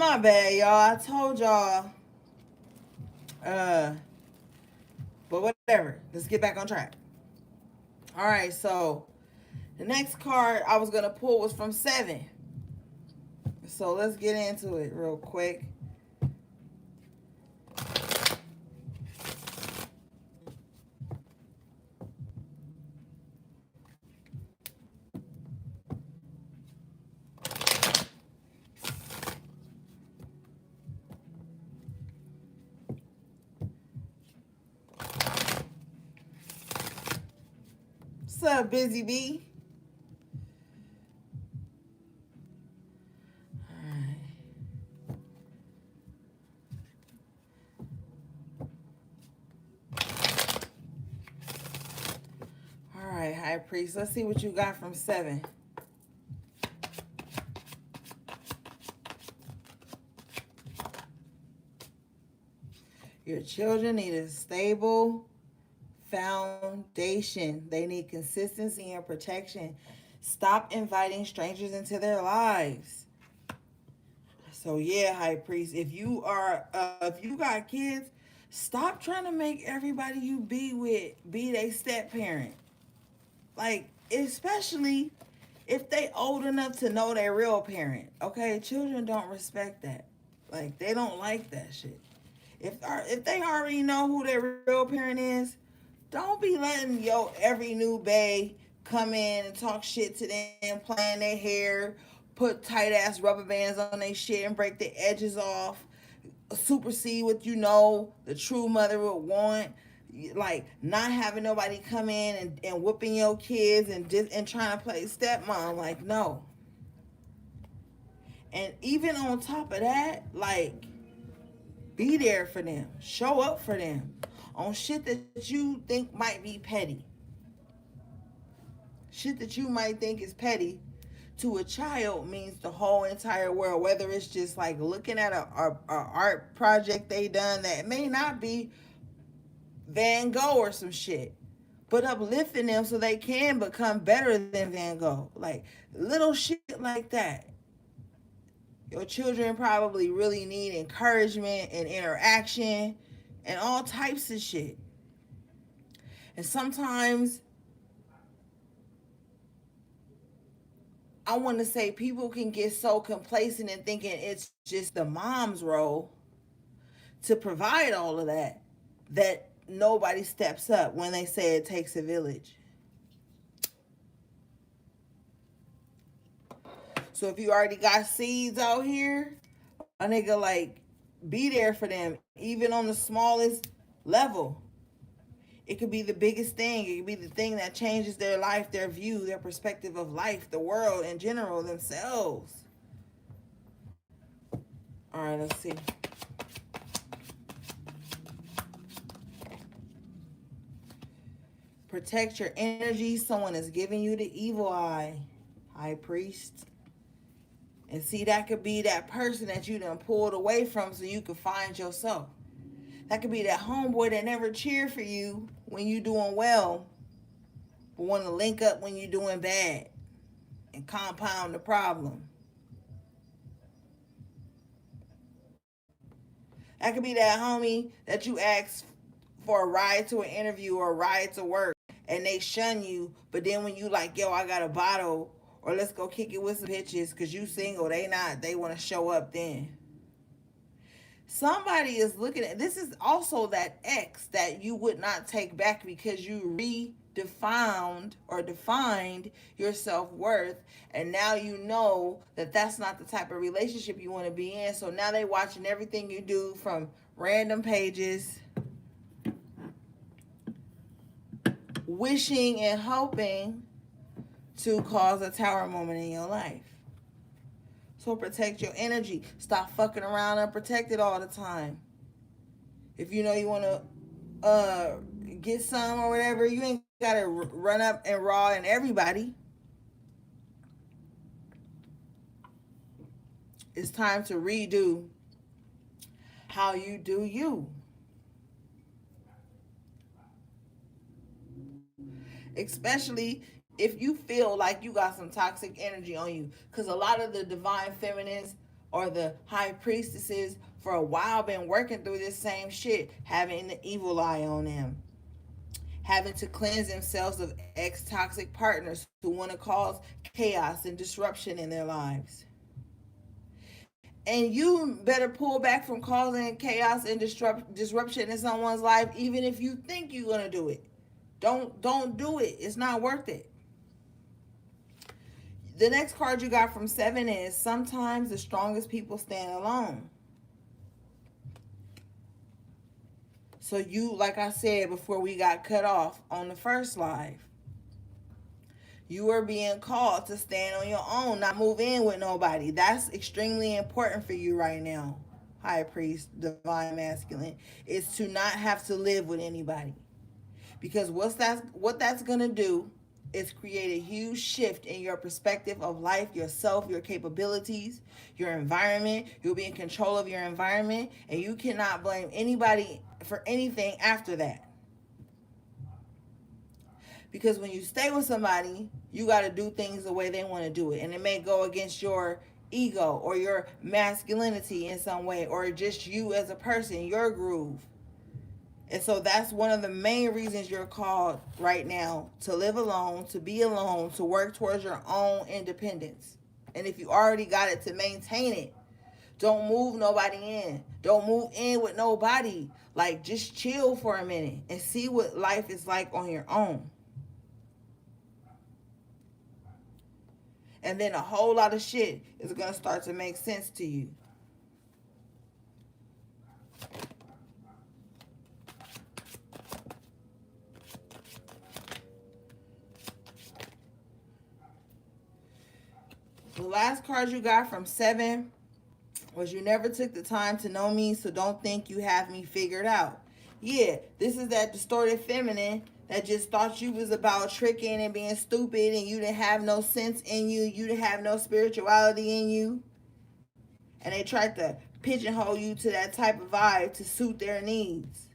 my bad, y'all. I told y'all. Uh, but whatever. Let's get back on track. All right, so the next card I was gonna pull was from 7. So let's get into it real quick. What's up, Busy Bee? All right, High Priest. Let's see what you got from 7. Your children need a stable foundation. They need consistency and protection. Stop inviting strangers into their lives. So yeah, High Priest, if you got kids, stop trying to make everybody you be with be their step parent. Like, especially if they old enough to know their real parent. Okay, children don't respect that. Like, they don't like that shit. If they already know who their real parent is, don't be letting your every new bae come in and talk shit to them, playing their hair, put tight ass rubber bands on their shit and break the edges off, supersede what you know the true mother would want. Like, not having nobody come in and whooping your kids and trying to play stepmom. Like, no. And even on top of that, like, be there for them. Show up for them on shit that you think might be petty. Shit that you might think is petty to a child means the whole entire world. Whether it's just like looking at a art project they done that may not be Van Gogh or some shit, but uplifting them so they can become better than Van Gogh. Like, little shit like that. Your children probably really need encouragement and interaction and all types of shit. And sometimes I want to say people can get so complacent in thinking it's just the mom's role to provide all of that, that nobody steps up when they say it takes a village. So if you already got seeds out here, a nigga, like, be there for them, even on the smallest level. It could be the biggest thing. It could be the thing that changes their life, their view, their perspective of life, the world in general, themselves. All right, let's see. Protect your energy. Someone is giving you the evil eye, High Priest. And see, that could be that person that you done pulled away from so you could find yourself. That could be that homeboy that never cheered for you when you doing well, but want to link up when you doing bad and compound the problem. That could be that homie that you ask for a ride to an interview or a ride to work and they shun you, but then when you like, yo, I got a bottle, or let's go kick it with some bitches because you single, they not, they want to show up then. Somebody is looking at this. Is also that ex that you would not take back because you redefined or defined your self-worth, and now you know that that's not the type of relationship you want to be in. So now they watching everything you do from random pages, wishing and hoping to cause a tower moment in your life. So protect your energy. Stop fucking around unprotected all the time. If you know you want to get some or whatever, you ain't got to run up and raw and everybody. It's time to redo how you do you. Especially if you feel like you got some toxic energy on you. Because a lot of the divine feminines or the high priestesses for a while been working through this same shit, having the evil eye on them, having to cleanse themselves of ex-toxic partners who want to cause chaos and disruption in their lives. And you better pull back from causing chaos and disruption in someone's life, even if you think you're gonna do it. Don't do it. It's not worth it. The next card you got from 7 is sometimes the strongest people stand alone. So you, like I said before we got cut off on the first live, you are being called to stand on your own, not move in with nobody. That's extremely important for you right now, High Priest, Divine Masculine, is to not have to live with anybody. Because what that's going to do is create a huge shift in your perspective of life, yourself, your capabilities, your environment. You'll be in control of your environment, and you cannot blame anybody for anything after that. Because when you stay with somebody, you got to do things the way they want to do it. And it may go against your ego or your masculinity in some way, or just you as a person, your groove. And so that's one of the main reasons you're called right now, to live alone, to be alone, to work towards your own independence. And if you already got it, to maintain it. Don't move nobody in. Don't move in with nobody. Like, just chill for a minute and see what life is like on your own. And then a whole lot of shit is going to start to make sense to you. The last card you got from 7 was you never took the time to know me, so don't think you have me figured out. Yeah, this is that distorted feminine that just thought you was about tricking and being stupid, and you didn't have no sense in you. You didn't have no spirituality in you. And they tried to pigeonhole you to that type of vibe to suit their needs.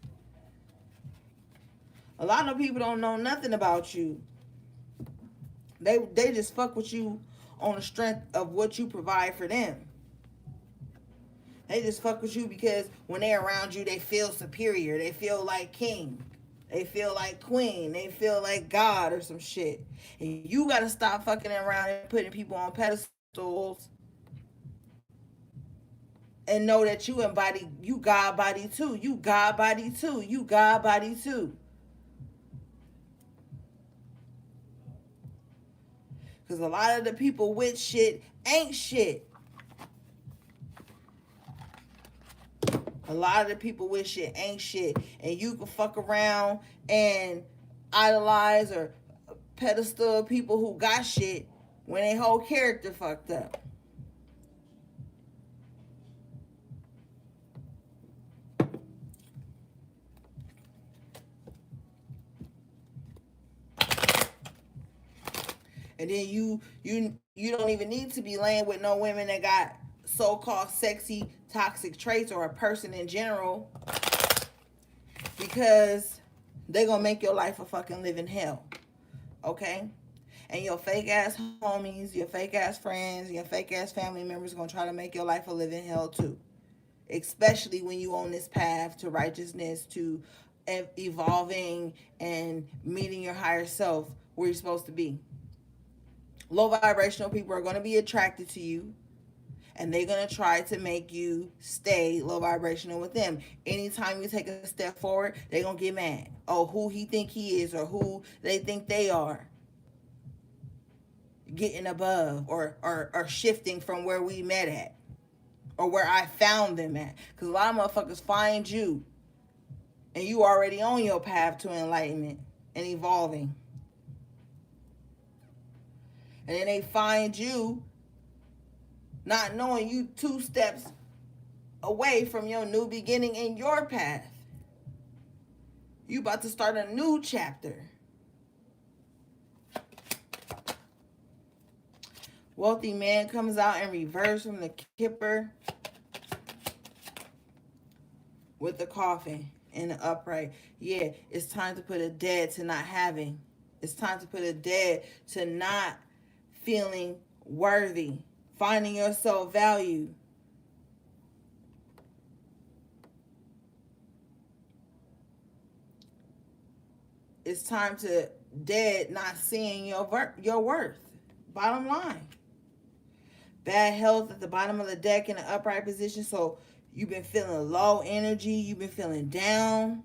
A lot of people don't know nothing about you. They just fuck with you on the strength of what you provide for them. They just fuck with you because when they're around you, they feel superior. They feel like king. They feel like queen. They feel like God or some shit. And you got to stop fucking around and putting people on pedestals and know that you embody, you God body too. You God body too. You God body too. Because a lot of the people with shit ain't shit. A lot of the people with shit ain't shit. And you can fuck around and idolize or pedestal people who got shit when their whole character fucked up. And then you don't even need to be laying with no women that got so-called sexy, toxic traits, or a person in general, because they're going to make your life a fucking living hell. Okay? And your fake-ass homies, your fake-ass friends, your fake-ass family members going to try to make your life a living hell too. Especially when you on this path to righteousness, to evolving and meeting your higher self where you're supposed to be. Low vibrational people are going to be attracted to you, and they're going to try to make you stay low vibrational with them. Anytime you take a step forward, they're going to get mad. Oh, who he think he is, or who they think they are. Getting above or shifting from where we met at, or where I found them at. Because a lot of motherfuckers find you, and you already on your path to enlightenment and evolving. And then they find you not knowing you 2 steps away from your new beginning in your path. You about to start a new chapter. Wealthy man comes out in reverse from the Kipper with the coffin in the upright. Yeah, it's time to put a dead to not having. It's time to put a dead to not feeling worthy, finding your self-value, it's time to dead not seeing your worth. Bottom line. Bad health at the bottom of the deck in an upright position. So you've been feeling low energy. You've been feeling down.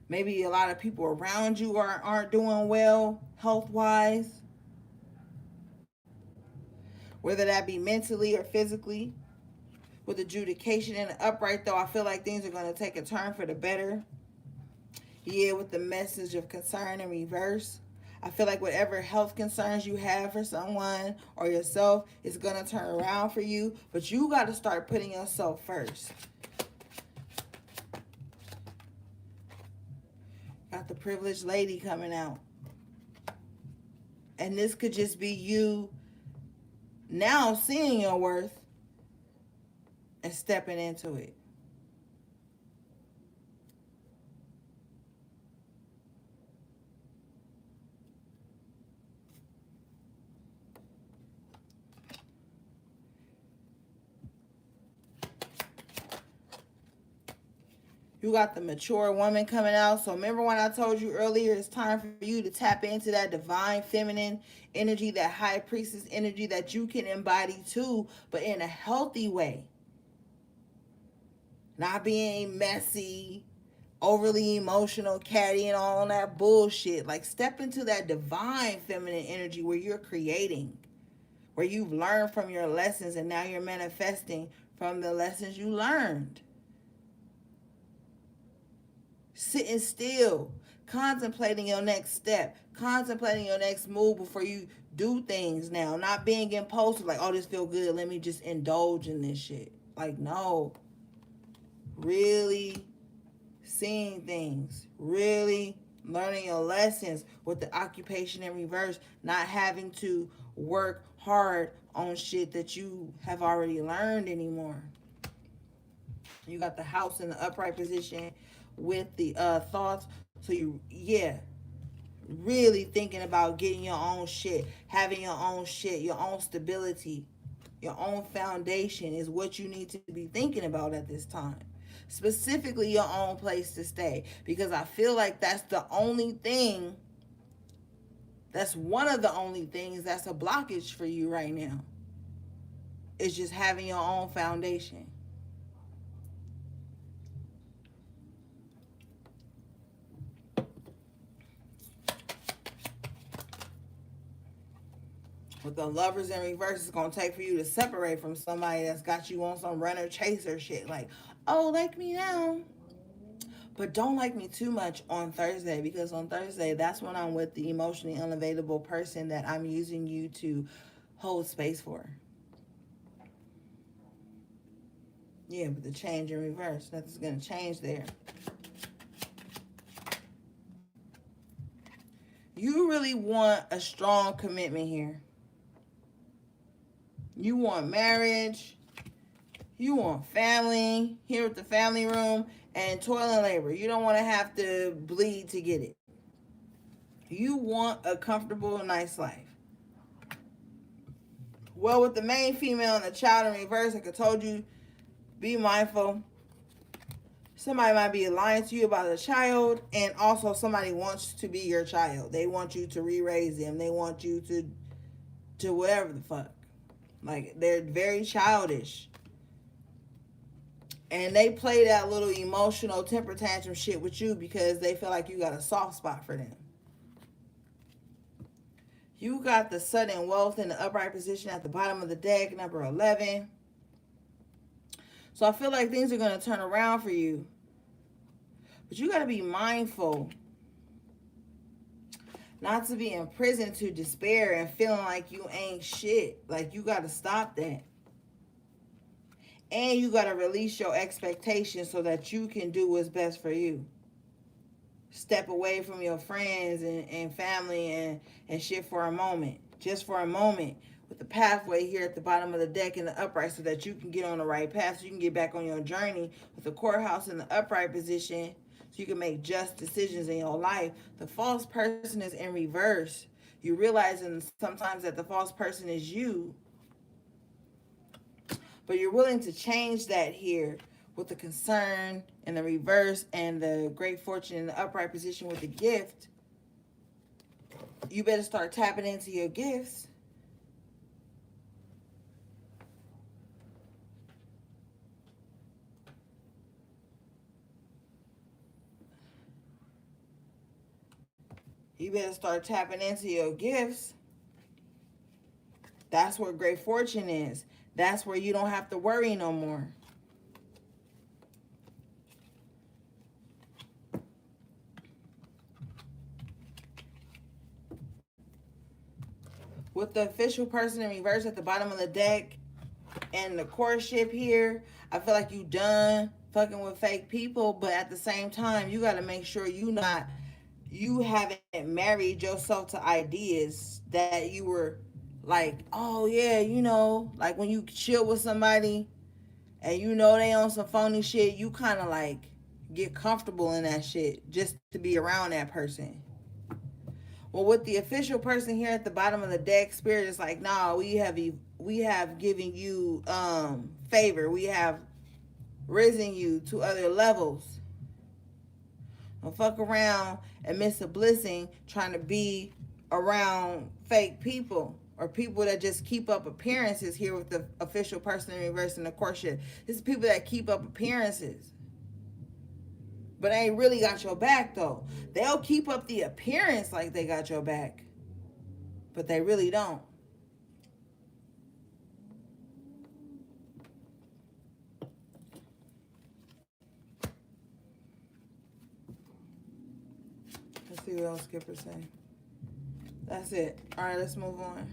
Maybe a lot of people around you aren't doing well health-wise. Whether that be mentally or physically. With adjudication in the upright, though, I feel like things are going to take a turn for the better. Yeah, with the message of concern in reverse. I feel like whatever health concerns you have for someone or yourself is going to turn around for you. But you got to start putting yourself first. Got the privileged lady coming out. And this could just be you now seeing your worth and stepping into it. You got the mature woman coming out. So remember when I told you earlier, it's time for you to tap into that divine feminine energy, that high priestess energy that you can embody too, but in a healthy way. Not being messy, overly emotional, carrying on that bullshit. Like step into that divine feminine energy where you're creating, where you've learned from your lessons and now you're manifesting from the lessons you learned. Sitting still, contemplating your next step, contemplating your next move before you do things now. Not being impulsive, like, oh, this feel good, let me just indulge in this shit. Like, no. Really seeing things, really learning your lessons with the occupation in reverse, not having to work hard on shit that you have already learned anymore. You got the house in the upright position with the thoughts. So really thinking about getting your own shit, having your own shit, your own stability, your own foundation is what you need to be thinking about at this time. Specifically your own place to stay, because I feel like that's the only thing, that's one of the only things that's a blockage for you right now. It's just having your own foundation. With the lovers in reverse, it's going to take for you to separate from somebody that's got you on some runner chaser shit. Like, oh, like me now. But don't like me too much on Thursday, because on Thursday, that's when I'm with the emotionally unavailable person that I'm using you to hold space for. Yeah, but the change in reverse, nothing's going to change there. You really want a strong commitment here. You want marriage. You want family here with the family room and toil and labor. You don't want to have to bleed to get it. You want a comfortable, nice life. Well, with the main female and the child in reverse, like I told you, be mindful. Somebody might be lying to you about a child, and also somebody wants to be your child. They want you to re-raise them. They want you to whatever the fuck. Like, they're very childish. And they play that little emotional temper tantrum shit with you because they feel like you got a soft spot for them. You got the sudden wealth in the upright position at the bottom of the deck, number 11. So I feel like things are going to turn around for you. But you got to be mindful not to be imprisoned to despair and feeling like you ain't shit. Like, you got to stop that. And you got to release your expectations so that you can do what's best for you. Step away from your friends and family and shit for a moment. Just for a moment. With the pathway here at the bottom of the deck in the upright so that you can get on the right path. So you can get back on your journey with the courthouse in the upright position. So you can make just decisions in your life. The false person is in reverse. You realizing sometimes that the false person is you. But you're willing to change that here with the concern and the reverse and the great fortune in the upright position with the gift, you better start tapping into your gifts. You better start tapping into your gifts. That's where great fortune is. That's where you don't have to worry no more. With the official person in reverse at the bottom of the deck and the courtship here, I feel like you done fucking with fake people, but at the same time, you got to make sure you haven't married yourself to ideas that you were like, oh yeah, like when you chill with somebody and they on some phony shit, you kind of like get comfortable in that shit just to be around that person. Well, with the official person here at the bottom of the deck, Spirit is like, nah, we have given you favor. We have risen you to other levels. Don't fuck around and miss a blessing trying to be around fake people or people that just keep up appearances here with the official person in reverse in the courtship. This is people that keep up appearances, but ain't really got your back though. They'll keep up the appearance like they got your back, but they really don't. Let's see what else Skipper say. That's it. All right, let's move on.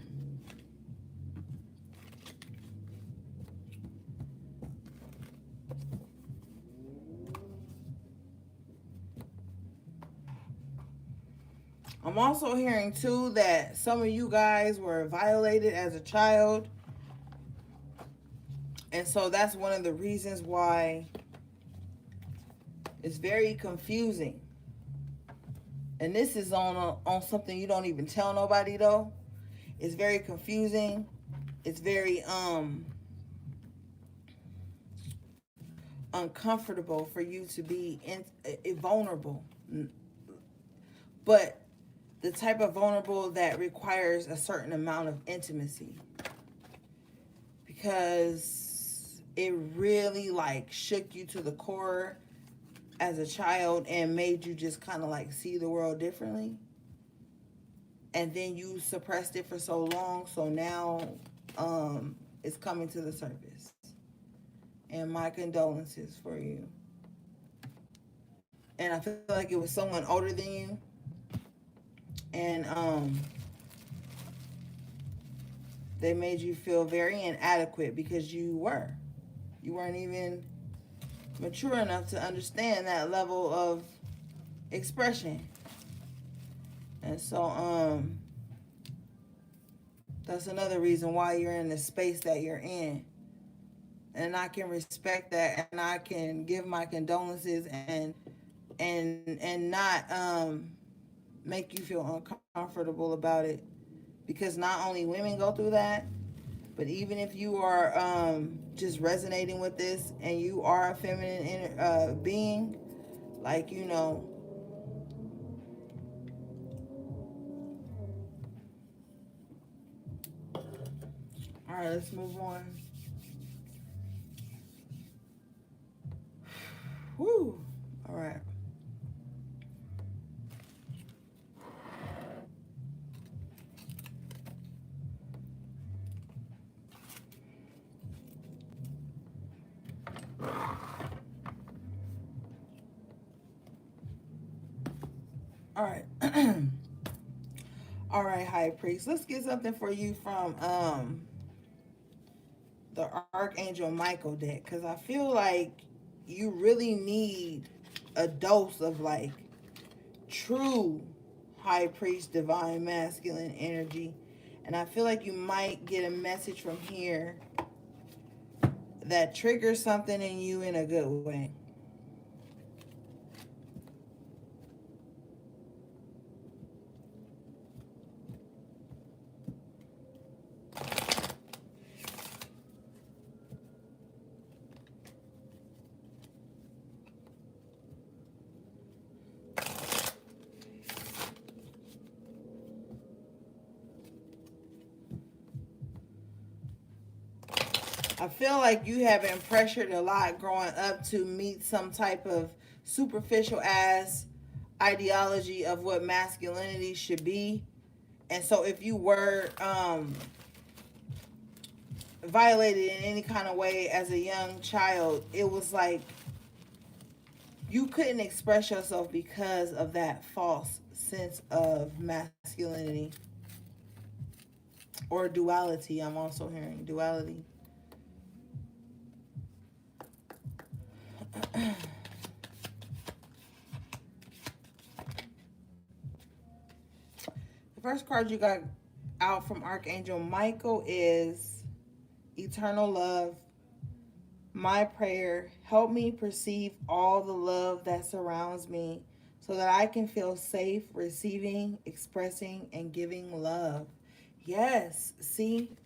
I'm also hearing too that some of you guys were violated as a child. And so that's one of the reasons why it's very confusing. And this is on something you don't even tell nobody though. It's very confusing. It's very uncomfortable for you to be vulnerable. But the type of vulnerable that requires a certain amount of intimacy. Because it really like shook you to the core as a child and made you just kind of like see the world differently. And then you suppressed it for so long, so now it's coming to the surface. And my condolences for you. And I feel like it was someone older than you. And they made you feel very inadequate because you weren't even mature enough to understand that level of expression. And so that's another reason why you're in the space that you're in. And I can respect that, and I can give my condolences and not make you feel uncomfortable about it, because not only women go through that, but even if you are just resonating with this and you are a feminine being, like All right, let's move on. Woo. All right. All right. All right, High Priest. Let's get something for you from the Archangel Michael deck, because I feel like you really need a dose of like true High Priest divine masculine energy. And I feel like you might get a message from here that triggers something in you in a good way. I feel like you have been pressured a lot growing up to meet some type of superficial ass ideology of what masculinity should be. And so if you were violated in any kind of way as a young child, it was like you couldn't express yourself because of that false sense of masculinity or duality. I'm also hearing duality. The first card you got out from Archangel Michael is Eternal Love. My prayer, help me perceive all the love that surrounds me so that I can feel safe receiving, expressing, and giving love. Yes, see,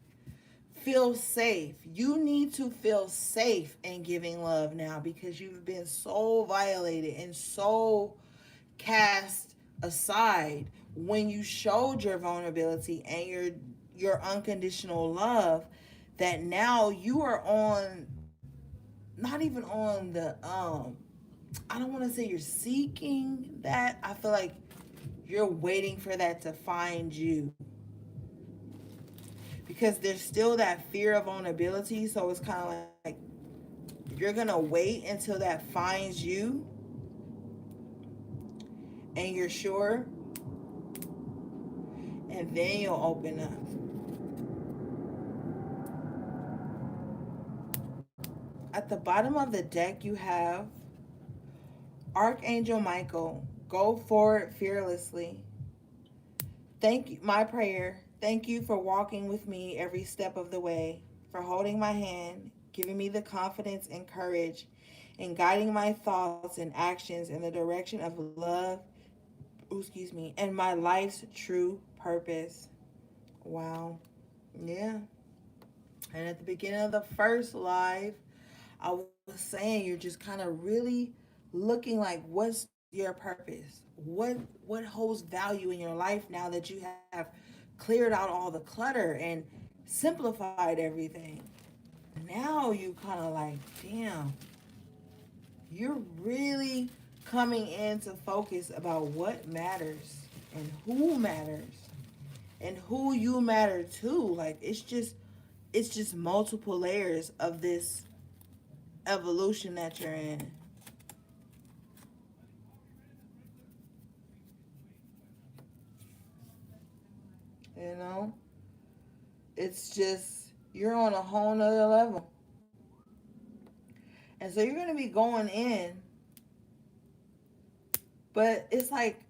feel safe. You need to feel safe in giving love now because you've been so violated and so cast aside when you showed your vulnerability and your unconditional love, that now you are on, not even on the I don't want to say you're seeking that. I feel like you're waiting for that to find you because there's still that fear of vulnerability. So it's kind of like you're gonna wait until that finds you and you're sure, and then you'll open up. At the bottom of the deck, you have Archangel Michael. Go forward fearlessly. Thank you, my prayer. Thank you for walking with me every step of the way, for holding my hand, giving me the confidence and courage, and guiding my thoughts and actions in the direction of love, and my life's true purpose. Wow. Yeah. And at the beginning of the first live, I was saying you're just kind of really looking like what's your purpose? What holds value in your life now that you have cleared out all the clutter and simplified everything? Now you kind of like, damn, you're really coming into focus about what matters and who you matter to. Like it's just multiple layers of this evolution that you're in. You know, it's just you're on a whole nother level, and so you're gonna be going in, but it's like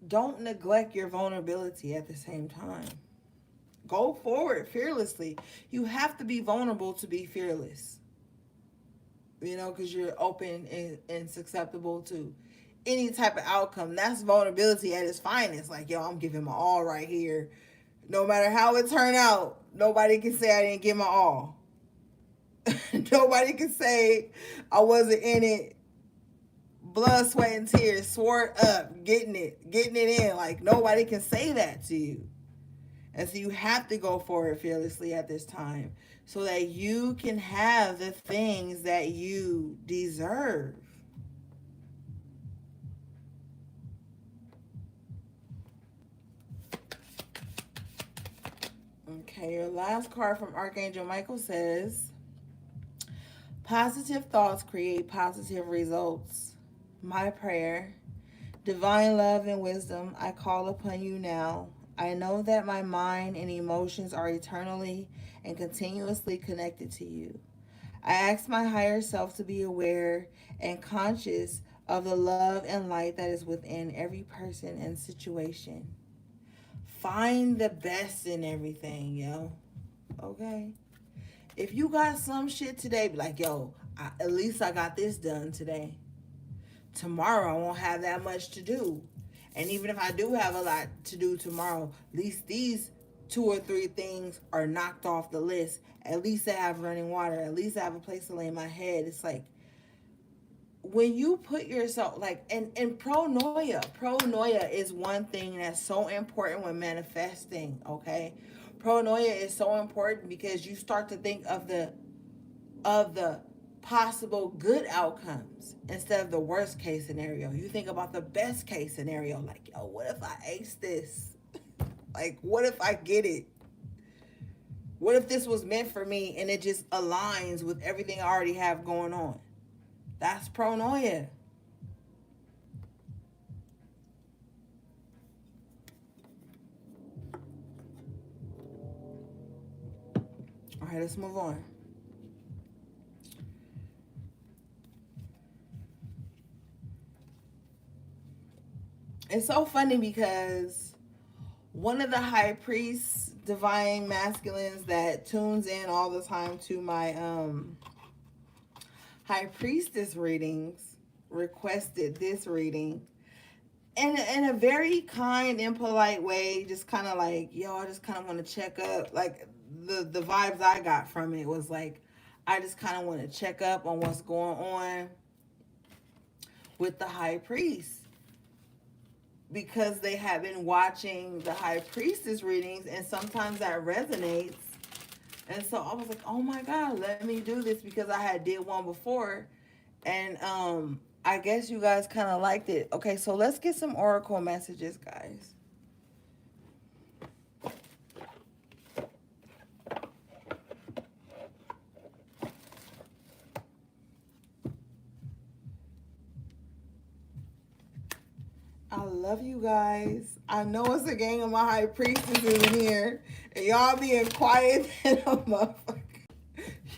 don't neglect your vulnerability at the same time. Go forward fearlessly. You have to be vulnerable to be fearless. You know, because you're open and susceptible to any type of outcome. That's vulnerability at its finest. Like, yo, I'm giving my all right here. No matter how it turned out, nobody can say I didn't give my all. Nobody can say I wasn't in it. Blood, sweat, and tears, swore up, getting it in. Like, nobody can say that to you. And so you have to go forward fearlessly at this time so that you can have the things that you deserve. Okay, your last card from Archangel Michael says, positive thoughts create positive results. My prayer, divine love and wisdom, I call upon you now. I know that my mind and emotions are eternally and continuously connected to you. I ask my higher self to be aware and conscious of the love and light that is within every person and situation. Find the best in everything, yo. Okay? If you got some shit today, be like, yo, at least I got this done today. Tomorrow I won't have that much to do. And even if I do have a lot to do tomorrow, at least these two or three things are knocked off the list. At least I have running water. At least I have a place to lay my head. It's like when you put yourself like and pronoia is one thing that's so important when manifesting. Okay, Pronoia is so important because you start to think of the possible good outcomes instead of the worst case scenario. You think about the best case scenario, like, yo, what if I ace this? Like, what if I get it? What if this was meant for me and it just aligns with everything I already have going on? That's pronoia. All right, let's move on. It's so funny because one of the high priests, divine masculines that tunes in all the time to my high priestess readings requested this reading in a very kind and polite way, just kind of like, yo, I just kind of want to check up. Like the vibes I got from it was like, I just kind of want to check up on what's going on with the high priest, because they have been watching the high priestess readings and sometimes that resonates. And so I was like, oh my God, let me do this, because I had did one before and I guess you guys kind of liked it. Okay, so let's get some oracle messages, guys. I love you guys. I know it's a gang of my high priestesses in here, and y'all being quiet than a motherfucker.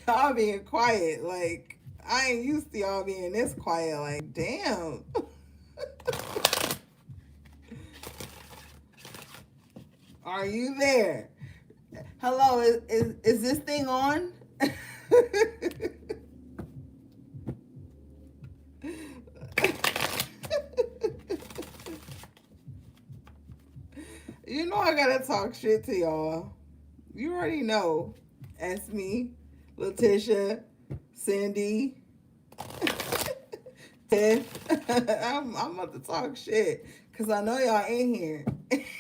Y'all being quiet. Like, I ain't used to y'all being this quiet. Like, damn. Are you there? Hello, is this thing on? You know I gotta talk shit to y'all. You already know. That's me, Letitia, Cindy, Tiff. I'm about to talk shit because I know y'all in here.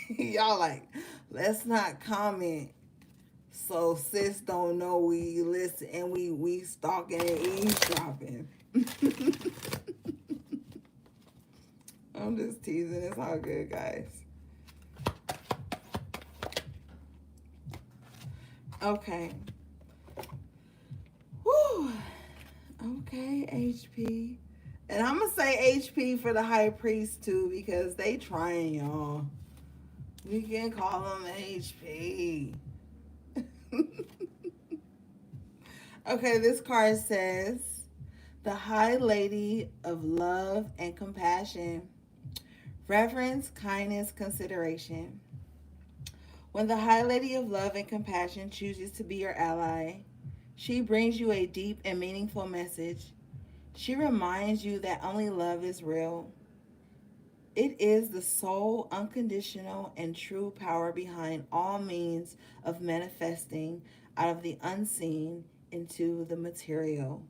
Y'all like, let's not comment so sis don't know we listen and we stalking and eavesdropping. I'm just teasing. It's all good, guys. Okay. Woo. Okay, HP. And I'm going to say HP for the high priest, too, because they trying, y'all. We can call them HP. Okay, this card says, the High Lady of Love and Compassion. Reverence, kindness, consideration. When the High Lady of Love and Compassion chooses to be your ally, she brings you a deep and meaningful message. She reminds you that only love is real. It is the sole, unconditional, and true power behind all means of manifesting out of the unseen into the material.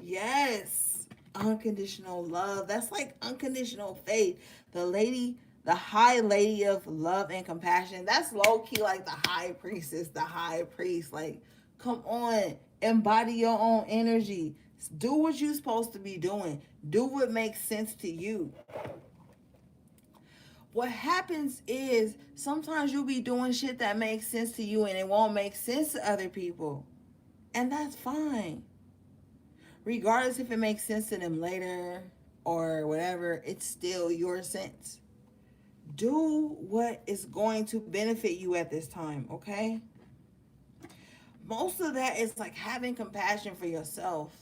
Yes, unconditional love. That's like unconditional faith. The high lady of love and compassion. That's low key like the high priestess, the high priest. Like, come on, embody your own energy. Do what you're supposed to be doing. Do what makes sense to you. What happens is sometimes you'll be doing shit that makes sense to you and it won't make sense to other people. And that's fine. Regardless if it makes sense to them later or whatever, it's still your sense. Do what is going to benefit you at this time, okay? Most of that is like having compassion for yourself.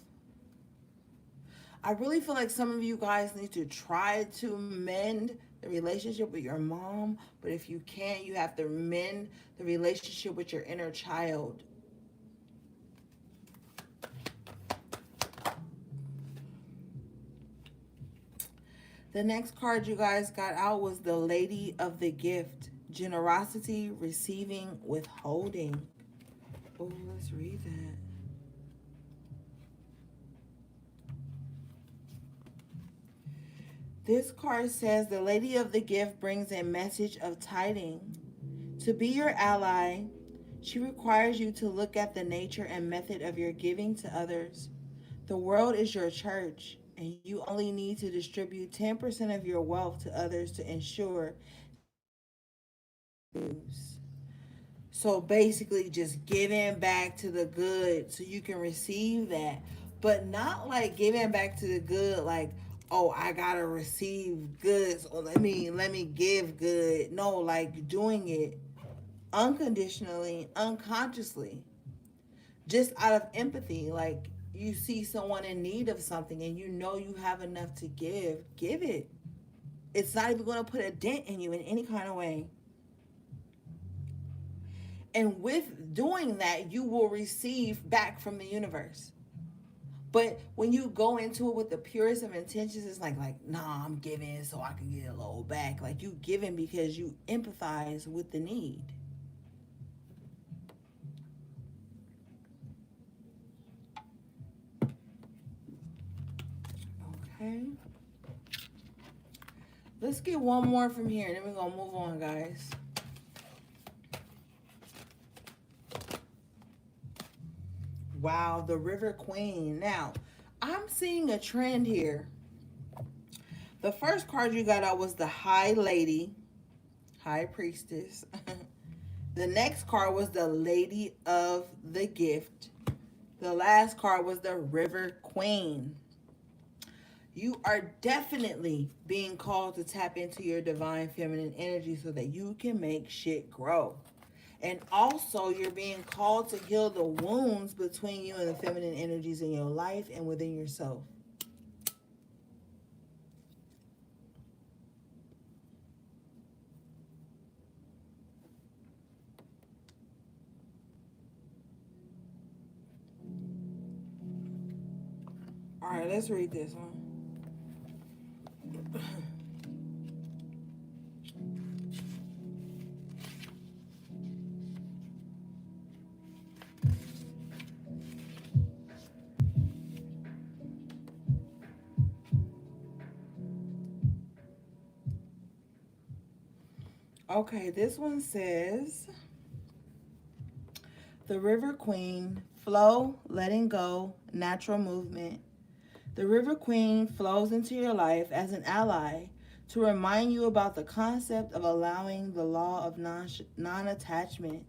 I really feel like some of you guys need to try to mend the relationship with your mom, but if you can't, you have to mend the relationship with your inner child. The next card you guys got out was the Lady of the Gift. Generosity, receiving, withholding. Oh, let's read that. This card says the Lady of the Gift brings a message of tithing To be your ally, she requires you to look at the nature and method of your giving to others. The world is your church, and you only need to distribute 10% of your wealth to others to ensure that the kingdom continues. So basically, just giving back to the good so you can receive that, but not like giving back to the good, like, oh, I gotta receive goods, or let me give good. No, like doing it unconditionally, unconsciously, just out of empathy. Like you see someone in need of something and you know you have enough to give it. It's not even going to put a dent in you in any kind of way. And with doing that, you will receive back from the universe. But when you go into it with the purest of intentions, it's like, nah, I'm giving so I can get a little back. Like you giving because you empathize with the need. Okay. Let's get one more from here, and then we're gonna move on, guys. Wow, the River Queen. Now, I'm seeing a trend here. The first card you got out was the High Lady, High Priestess. The next card was the Lady of the Gift. The last card was the River Queen. You are definitely being called to tap into your divine feminine energy so that you can make shit grow. And also, you're being called to heal the wounds between you and the feminine energies in your life and within yourself. All right, let's read this one. Okay, this one says the River Queen, flow, letting go, natural movement. The River Queen flows into your life as an ally to remind you about the concept of allowing the law of non attachment.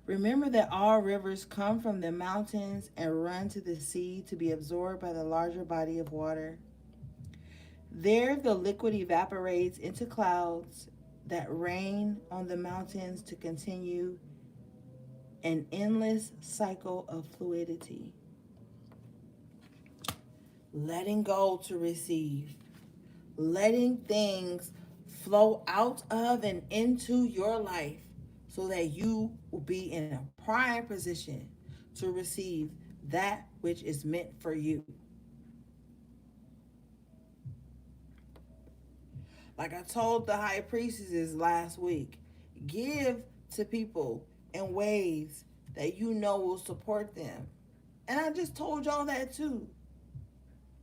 Remember that all rivers come from the mountains and run to the sea to be absorbed by the larger body of water. There, the liquid evaporates into clouds that rain on the mountains to continue an endless cycle of fluidity. Letting go to receive, letting things flow out of and into your life so that you will be in a prime position to receive that which is meant for you. Like I told the high priestesses last week, give to people in ways that you know will support them. And I just told y'all that too.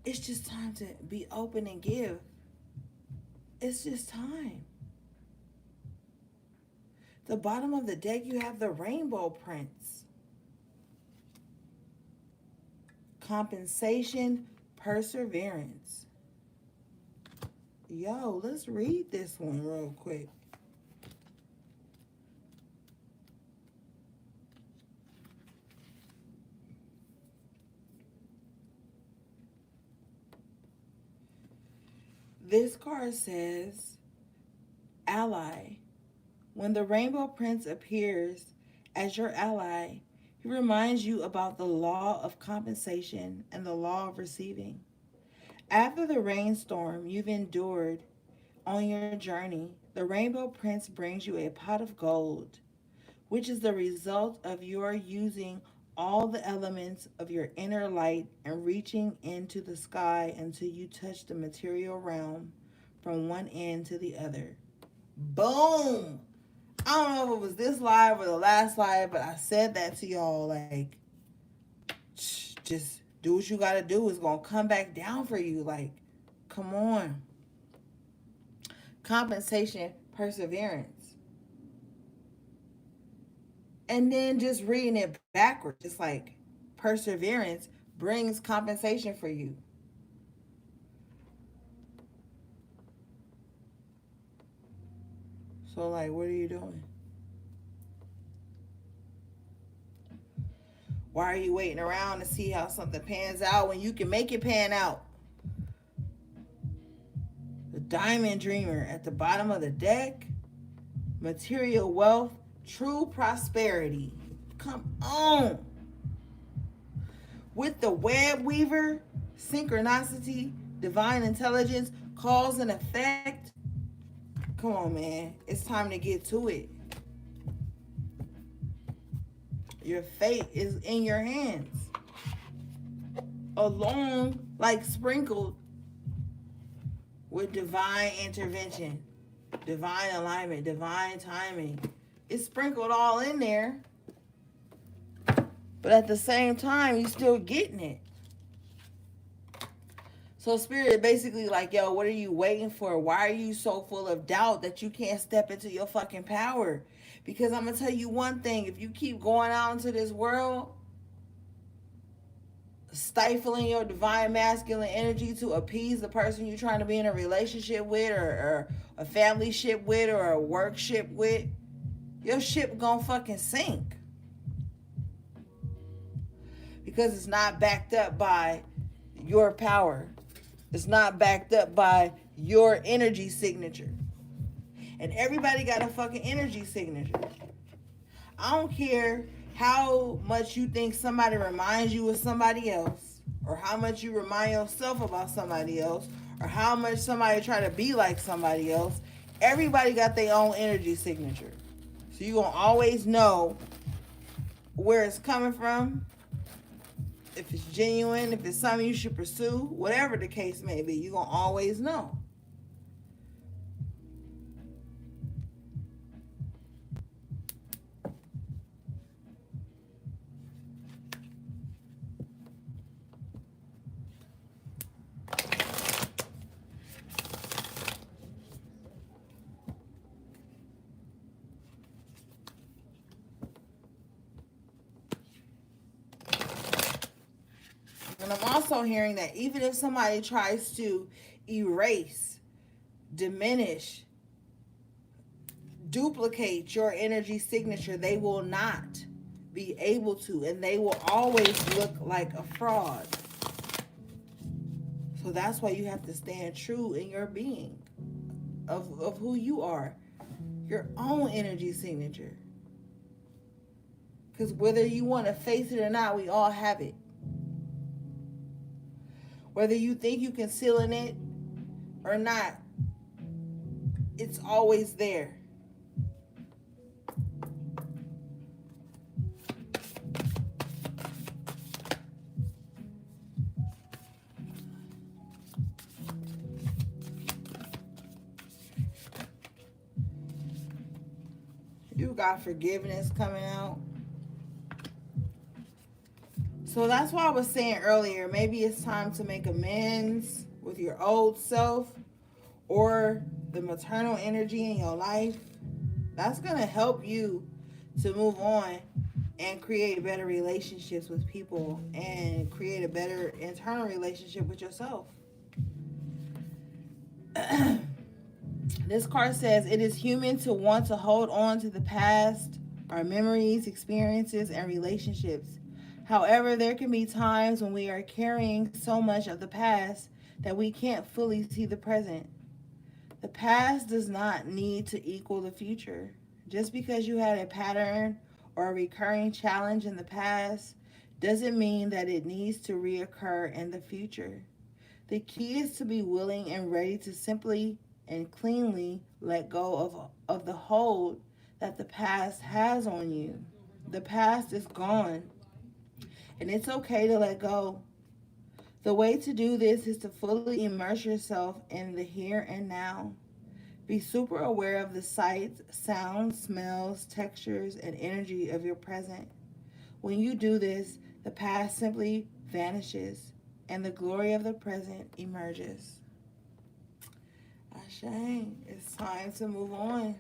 It's just time to be open and give. It's just time. The bottom of the deck, you have the rainbow prince. Compensation, perseverance. Yo, let's read this one real quick. This card says, ally. When the rainbow prince appears as your ally, he reminds you about the law of compensation and the law of receiving. After the rainstorm you've endured on your journey, the rainbow prince brings you a pot of gold, which is the result of your using all the elements of your inner light and reaching into the sky until you touch the material realm from one end to the other. Boom! I don't know if it was this live or the last live, but I said that to y'all. Like, just do what you gotta do. It's gonna come back down for you. Like, come on. Compensation, perseverance. And then just reading it backwards, just like perseverance brings compensation for you. So, like, what are you doing? Why are you waiting around to see how something pans out when you can make it pan out? The diamond dreamer at the bottom of the deck, material wealth, true prosperity. Come on. With the web weaver, synchronicity, divine intelligence, cause and effect. Come on, man. It's time to get to it. Your fate is in your hands. Along, like sprinkled with divine intervention, divine alignment, divine timing. It's sprinkled all in there, but at the same time, you still getting it. So spirit basically like, yo, what are you waiting for? Why are you so full of doubt that you can't step into your fucking power? Because I'm gonna tell you one thing: if you keep going out into this world, stifling your divine masculine energy to appease the person you're trying to be in a relationship with, or a family ship with, or a work ship with, your ship gonna fucking sink because it's not backed up by your power. It's not backed up by your energy signature. And everybody got a fucking energy signature. I don't care how much you think somebody reminds you of somebody else, or how much you remind yourself about somebody else, or how much somebody try to be like somebody else. Everybody got their own energy signature. So you're going to always know where it's coming from, if it's genuine, if it's something you should pursue, whatever the case may be, you're going to always know. And I'm also hearing that even if somebody tries to erase, diminish, duplicate your energy signature, they will not be able to, and they will always look like a fraud. So that's why you have to stand true in your being of who you are, your own energy signature. Because whether you want to face it or not, we all have it. Whether you think you can seal in it or not, it's always there. You got forgiveness coming out. So that's why I was saying earlier, maybe it's time to make amends with your old self or the maternal energy in your life. That's going to help you to move on and create better relationships with people and create a better internal relationship with yourself. This card says it is human to want to hold on to the past, our memories, experiences, and relationships. However, there can be times when we are carrying so much of the past that we can't fully see the present. The past does not need to equal the future. Just because you had a pattern or a recurring challenge in the past doesn't mean that it needs to reoccur in the future. The key is to be willing and ready to simply and cleanly let go of the hold that the past has on you. The past is gone, and it's okay to let go. The way to do this is to fully immerse yourself in the here and now. Be super aware of the sights, sounds, smells, textures, and energy of your present. When you do this, the past simply vanishes and the glory of the present emerges. Ashe, it's time to move on.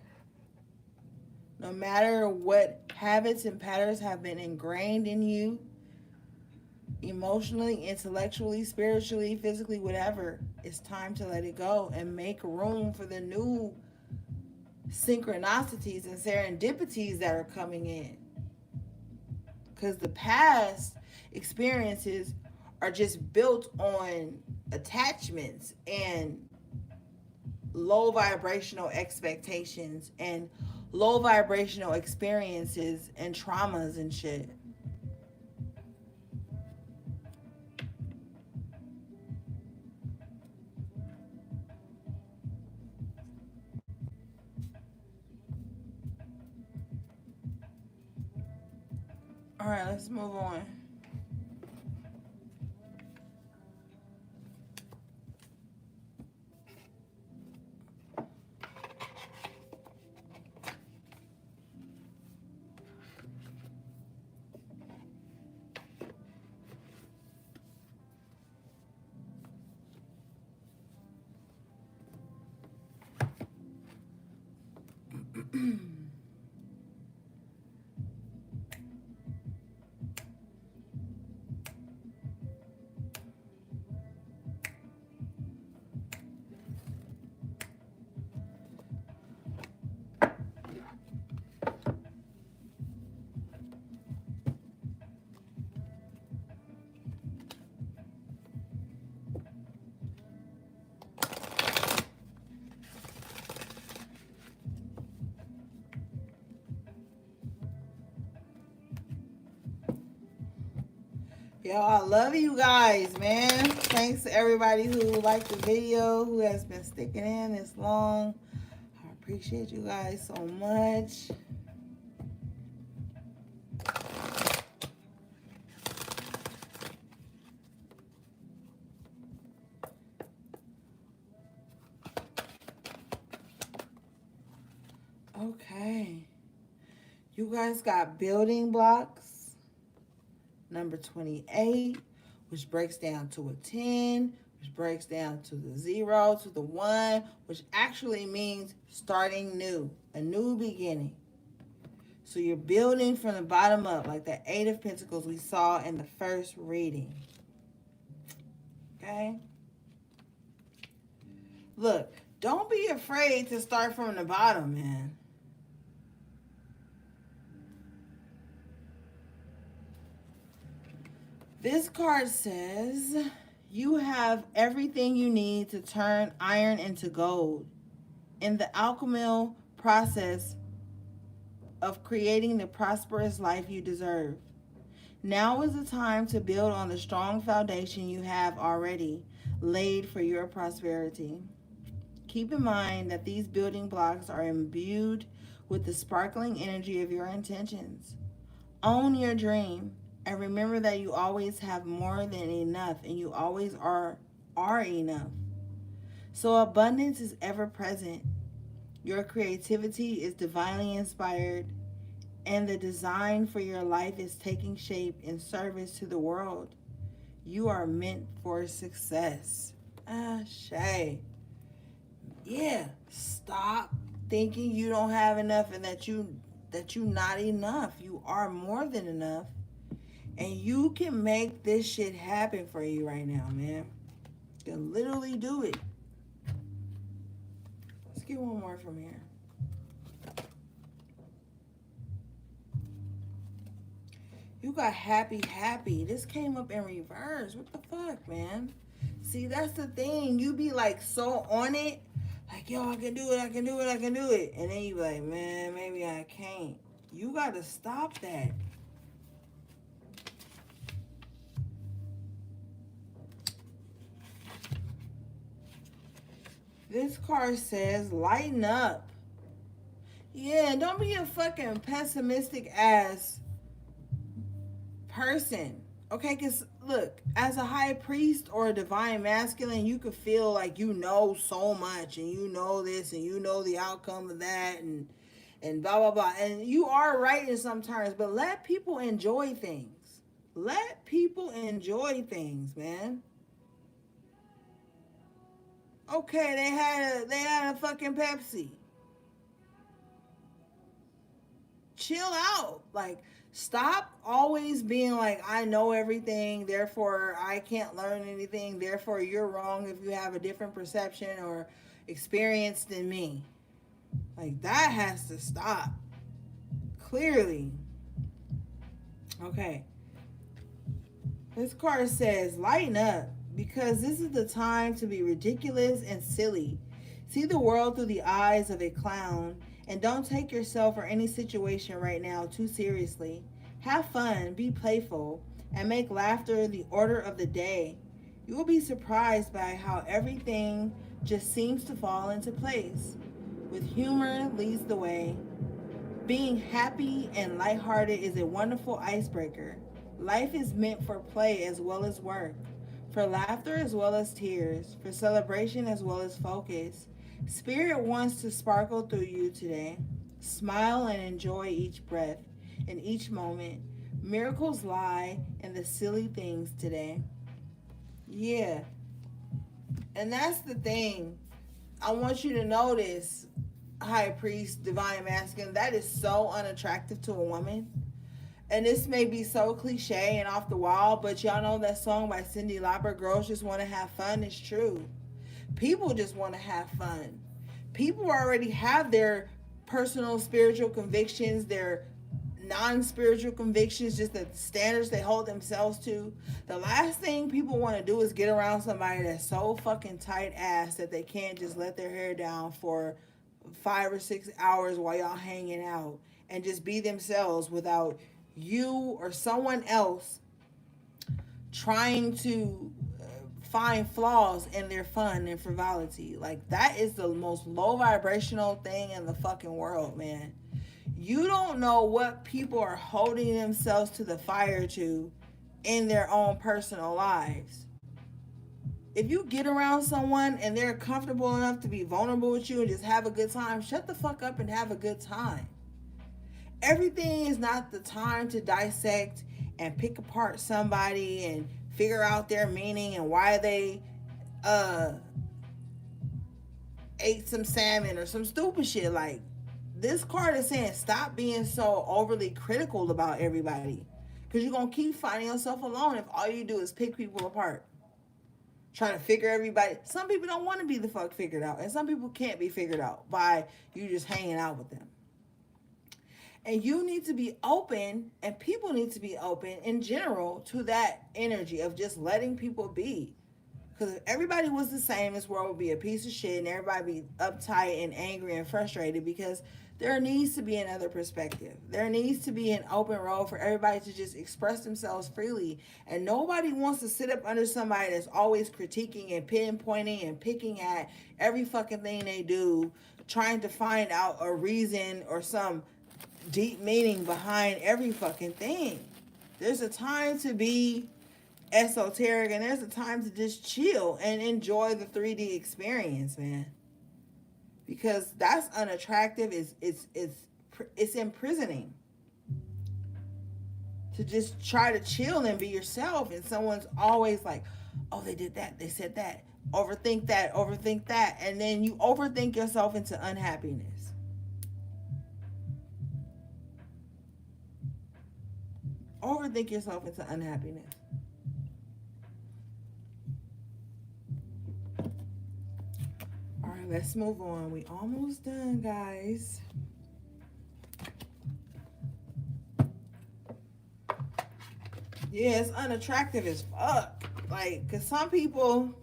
No matter what habits and patterns have been ingrained in you, emotionally, intellectually, spiritually, physically, whatever, it's time to let it go and make room for the new synchronicities and serendipities that are coming in. Because the past experiences are just built on attachments and low vibrational expectations and low vibrational experiences and traumas and shit. All right, let's move on. Yo, I love you guys, man. Thanks to everybody who liked the video, who has been sticking in this long. I appreciate you guys so much. Okay. You guys got building blocks, number 28, which breaks down to a 10, which breaks down to the 0, to the 1, which actually means starting new, a new beginning. So you're building from the bottom up, like the 8 of Pentacles we saw in the first reading. Okay? Look, don't be afraid to start from the bottom, man. This card says you have everything you need to turn iron into gold. In the alchemical process of creating the prosperous life you deserve. Now is the time to build on the strong foundation you have already laid for your prosperity. Keep in mind that these building blocks are imbued with the sparkling energy of your intentions. Own your dream and remember that you always have more than enough and you always are enough. So abundance is ever present. Your creativity is divinely inspired and the design for your life is taking shape in service to the world. You are meant for success. Shay. Yeah, stop thinking you don't have enough and that you not enough. You are more than enough. And you can make this shit happen for you right now, man. You can literally do it. Let's get one more from here. You got happy. This came up in reverse. What the fuck, man? See, that's the thing. You be like so on it. Like, yo, I can do it. And then you be like, man, maybe I can't. You got to stop that. This card says, lighten up. Yeah, don't be a fucking pessimistic ass person. Okay, because look, as a high priest or a divine masculine, you could feel like you know so much and you know this and you know the outcome of that and blah, blah, blah. And you are right in some terms, but let people enjoy things. Let people enjoy things, man. Okay, they had a fucking Pepsi. chill out. Like, stop always being like, I know everything, therefore I can't learn anything, therefore you're wrong if you have a different perception or experience than me. Like, that has to stop. Clearly. Okay. This card says, lighten up, because this is the time to be ridiculous and silly. See the world through the eyes of a clown, and don't take yourself or any situation right now too seriously. Have fun, be playful, and make laughter the order of the day. You will be surprised by how everything just seems to fall into place. With humor leads the way. Being happy and lighthearted is a wonderful icebreaker. Life is meant for play as well as work, for laughter as well as tears, for celebration as well as focus. Spirit wants to sparkle through you today. Smile and enjoy each breath and each moment. Miracles lie in the silly things today. Yeah. And that's the thing. I want you to notice, High Priest, Divine Masculine, that is so unattractive to a woman. And this may be so cliche and off the wall, but y'all know that song by Cyndi Lauper, Girls Just Want to Have Fun? It's true. People just want to have fun. People already have their personal spiritual convictions, their non-spiritual convictions, just the standards they hold themselves to. The last thing people want to do is get around somebody that's so fucking tight ass that they can't just let their hair down for 5 or 6 hours while y'all hanging out and just be themselves without you or someone else trying to find flaws in their fun and frivolity. Like, that is the most low vibrational thing in the fucking world, man. You don't know what people are holding themselves to the fire to in their own personal lives. If you get around someone and they're comfortable enough to be vulnerable with you and just have a good time, shut the fuck up and have a good time. Everything is not the time to dissect and pick apart somebody and figure out their meaning and why they ate some salmon or some stupid shit. Like, this card is saying stop being so overly critical about everybody, because you're going to keep finding yourself alone if all you do is pick people apart. Trying to figure everybody. Some people don't want to be the fuck figured out, and some people can't be figured out by you just hanging out with them. And you need to be open, and people need to be open in general to that energy of just letting people be. Because if everybody was the same, this world would be a piece of shit and everybody be uptight and angry and frustrated, because there needs to be another perspective. There needs to be an open road for everybody to just express themselves freely. And nobody wants to sit up under somebody that's always critiquing and pinpointing and picking at every fucking thing they do, trying to find out a reason or some deep meaning behind every fucking thing. There's a time to be esoteric, and there's a time to just chill and enjoy the 3D experience, man. Because that's unattractive. It's imprisoning to just try to chill and be yourself, and someone's always like, oh, they did that, they said that, overthink that, and then you overthink yourself into unhappiness. Overthink yourself into unhappiness. All right, let's move on. We almost done, guys. Yeah, it's unattractive as fuck. Like, cause some people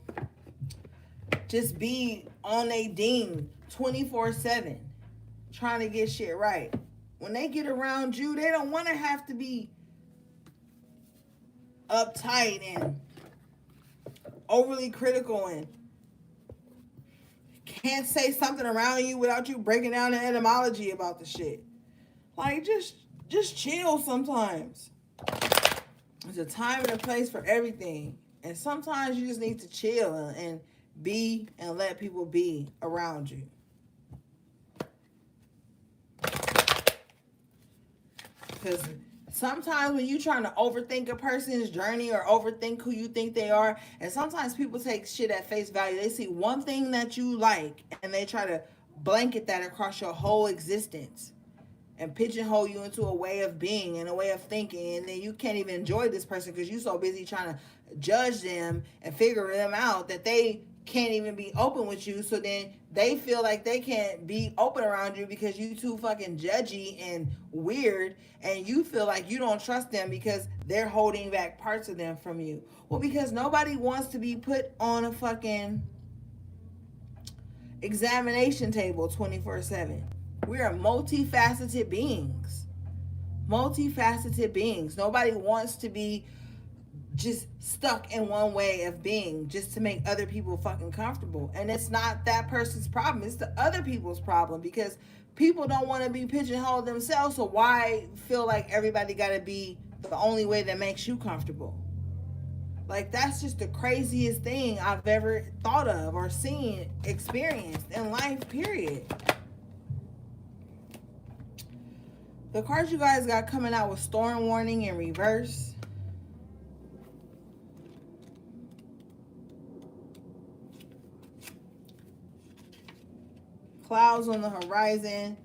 just be on they ding 24/7 trying to get shit right. When they get around you, they don't want to have to be uptight and overly critical and can't say something around you without you breaking down the etymology about the shit. Like, just chill sometimes. There's a time and a place for everything. And sometimes you just need to chill and be and let people be around you. Because sometimes when you're trying to overthink a person's journey or overthink who you think they are, and sometimes people take shit at face value. They see one thing that you like and they try to blanket that across your whole existence. and pigeonhole you into a way of being and a way of thinking, and then you can't even enjoy this person because you're so busy trying to judge them and figure them out that they can't even be open with you. So then they feel like they can't be open around you because you too fucking judgy and weird, and you feel like you don't trust them because they're holding back parts of them from you. Well, because nobody wants to be put on a fucking examination table 24/7. We are multifaceted beings. Multifaceted beings. Nobody wants to be just stuck in one way of being just to make other people fucking comfortable. And it's not that person's problem, it's the other people's problem, because people don't want to be pigeonholed themselves. So why feel like everybody got to be the only way that makes you comfortable? Like, that's just the craziest thing I've ever thought of or seen, experienced in life, period. The cards you guys got coming out with storm warning in reverse. Clouds on the horizon.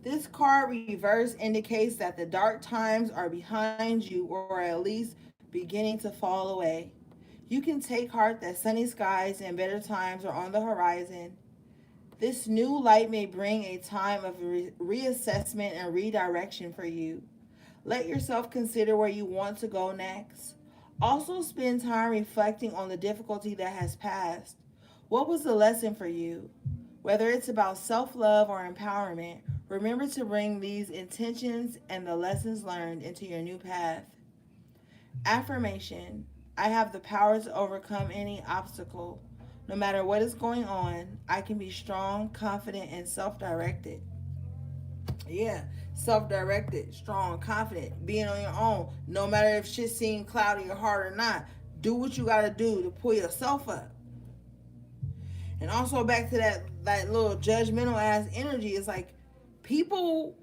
This card reverse indicates that the dark times are behind you, or at least beginning to fall away. You can take heart that sunny skies and better times are on the horizon. This new light may bring a time of reassessment and redirection for you. Let yourself consider where you want to go next. Also spend time reflecting on the difficulty that has passed. What was the lesson for you? Whether it's about self-love or empowerment, remember to bring these intentions and the lessons learned into your new path. Affirmation: I have the power to overcome any obstacle. No matter what is going on, I can be strong, confident, and self-directed. Yeah, self-directed, strong, confident, being on your own. No matter if shit seems cloudy or hard or not, do what you gotta do to pull yourself up. And also back to that little judgmental ass energy. It's like, people,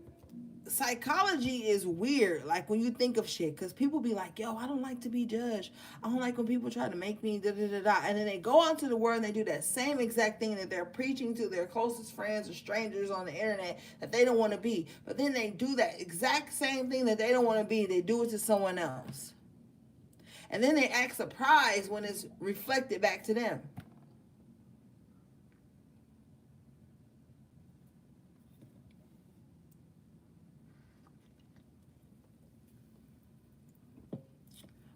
psychology is weird. Like, when you think of shit, because people be like, yo, I don't like to be judged. I don't like when people try to make me da da da da. And then they go out to the world and they do that same exact thing that they're preaching to their closest friends or strangers on the internet that they don't want to be. But then they do that exact same thing that they don't want to be. They do it to someone else. And then they act surprised when it's reflected back to them.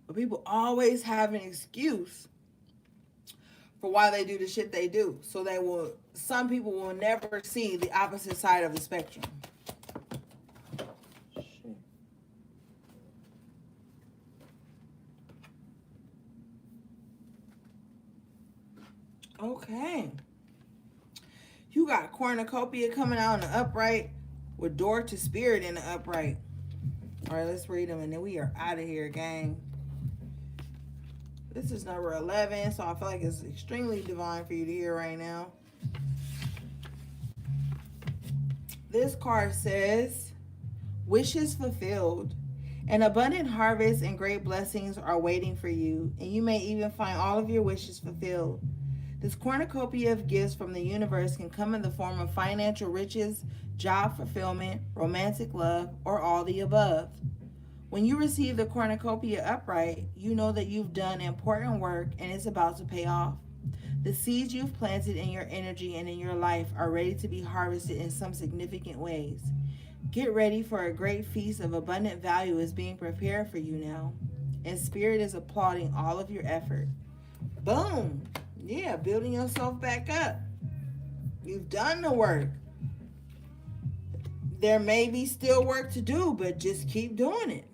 But people always have an excuse for why they do the shit they do. So some people will never see the opposite side of the spectrum. Shit. Okay. You got cornucopia coming out in the upright with door to spirit in the upright. All right, let's read them and then we are out of here, gang. This is number 11, so I feel like it's extremely divine for you to hear right now. This card says, wishes fulfilled. An abundant harvest and great blessings are waiting for you, and you may even find all of your wishes fulfilled. This cornucopia of gifts from the universe can come in the form of financial riches, job fulfillment, romantic love, or all the above. When you receive the cornucopia upright, you know that you've done important work and it's about to pay off. The seeds you've planted in your energy and in your life are ready to be harvested in some significant ways. Get ready, for a great feast of abundant value is being prepared for you now. And Spirit is applauding all of your effort. Boom. Yeah, building yourself back up. You've done the work. There may be still work to do, but just keep doing it.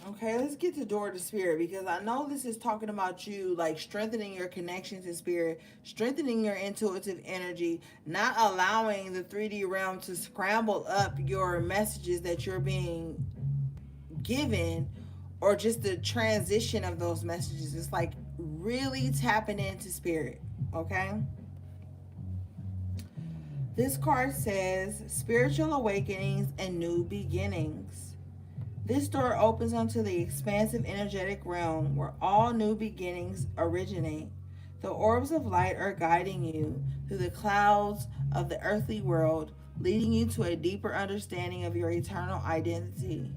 Okay, let's get to door to spirit, because I know this is talking about you, like strengthening your connection to spirit, strengthening your intuitive energy, not allowing the 3D realm to scramble up your messages that you're being given, or just the transition of those messages. It's like really tapping into spirit, okay? This card says spiritual awakenings and new beginnings. This door opens onto the expansive energetic realm where all new beginnings originate. The orbs of light are guiding you through the clouds of the earthly world, leading you to a deeper understanding of your eternal identity.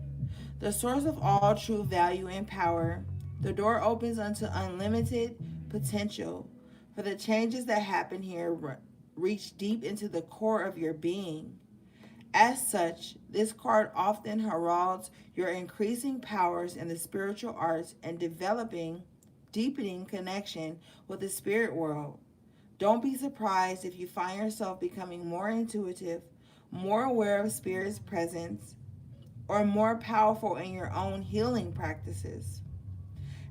The source of all true value and power, the door opens unto unlimited potential, for the changes that happen here reach deep into the core of your being. As such, this card often heralds your increasing powers in the spiritual arts and deepening connection with the spirit world. Don't be surprised if you find yourself becoming more intuitive, more aware of spirit's presence, or more powerful in your own healing practices.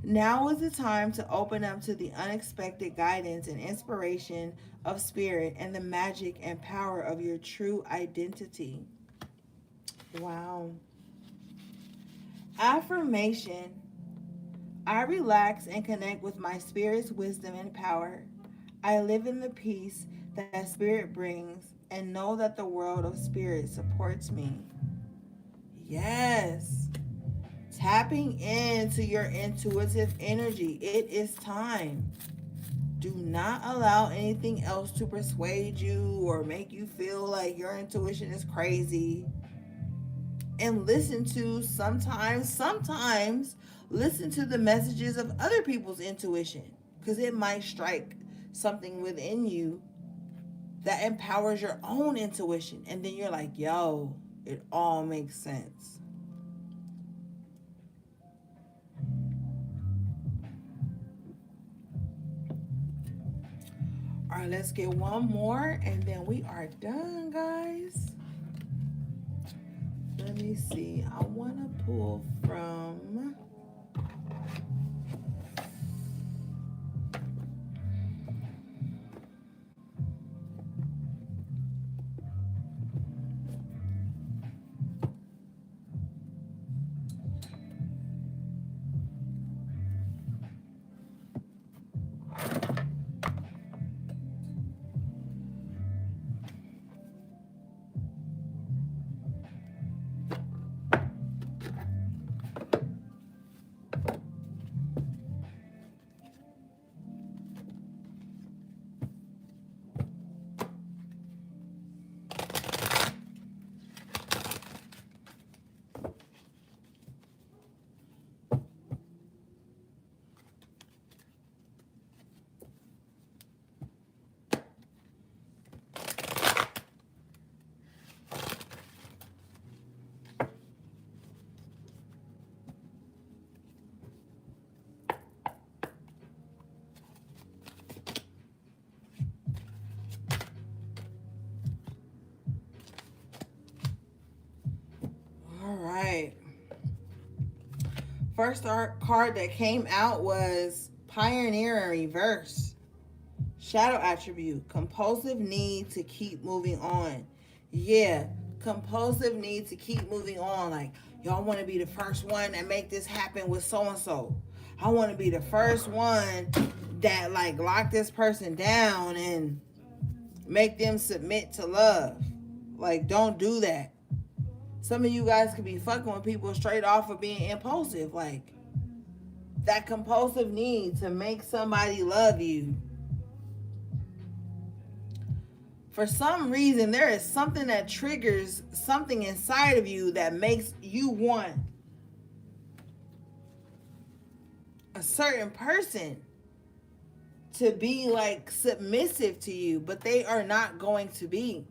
Now is the time to open up to the unexpected guidance and inspiration of spirit and the magic and power of your true identity. Wow. Affirmation: I relax and connect with my spirit's wisdom and power. I live in the peace that spirit brings and know that the world of spirit supports me. Yes. Tapping into your intuitive energy. It is time. Do not allow anything else to persuade you or make you feel like your intuition is crazy. And sometimes listen to the messages of other people's intuition, because it might strike something within you that empowers your own intuition, and then you're like, yo, it all makes sense. All right, let's get one more and then we are done, guys. Let me see. I want to pull from all right. First art card that came out was Pioneer in reverse. Shadow attribute, compulsive need to keep moving on. Yeah, compulsive need to keep moving on. Like, y'all want to be the first one that make this happen with so and so. I want to be the first one that like lock this person down and make them submit to love. Like, don't do that. Some of you guys could be fucking with people straight off of being impulsive. Like, that compulsive need to make somebody love you. For some reason, there is something that triggers something inside of you that makes you want a certain person to be like submissive to you, but they are not going to be.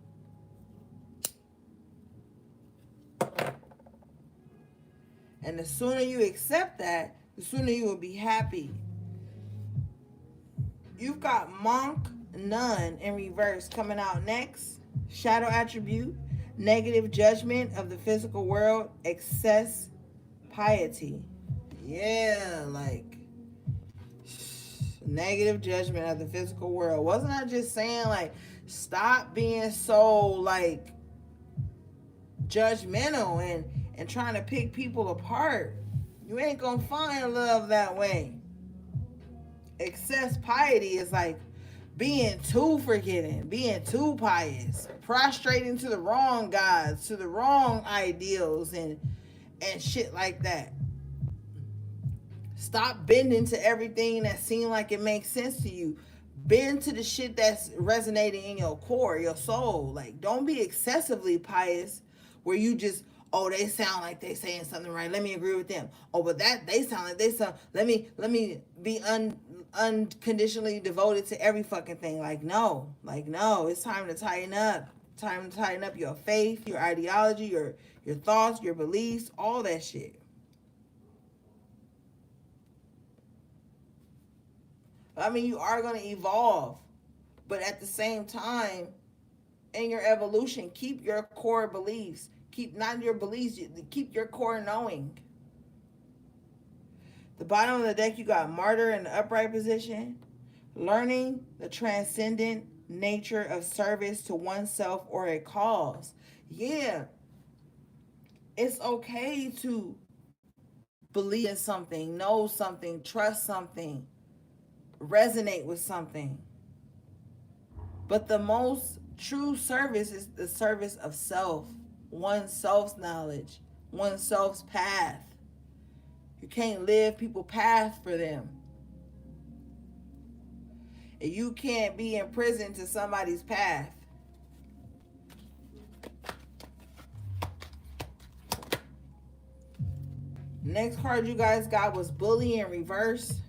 And the sooner you accept that, the sooner you will be happy. You've got Monk Nun in reverse coming out next. Shadow attribute, negative judgment of the physical world, excess piety. Yeah, like negative judgment of the physical world. Wasn't I just saying, like, stop being so like judgmental and trying to pick people apart? You ain't gonna find love that way. Excess piety is like being too forgiving, being too pious, prostrating to the wrong gods, to the wrong ideals, and shit like that. Stop bending to everything that seems like it makes sense to you. Bend to the shit that's resonating in your core, your soul. Like, don't be excessively pious where you just, oh, they sound like they saying something right. Let me agree with them. Oh, but that they sound like they sound. Let me be unconditionally devoted to every fucking thing. Like no. It's time to tighten up. Time to tighten up your faith, your ideology, your thoughts, your beliefs, all that shit. I mean, you are going to evolve, but at the same time, in your evolution, keep your core beliefs. Keep not your beliefs, keep your core knowing. The bottom of the deck, you got martyr in the upright position. Learning the transcendent nature of service to oneself or a cause. Yeah, it's okay to believe in something, know something, trust something, resonate with something. But the most true service is the service of self, one's self's knowledge, one's self's path. You can't live people's path for them. And you can't be in prison to somebody's path. Next card you guys got was bully in reverse.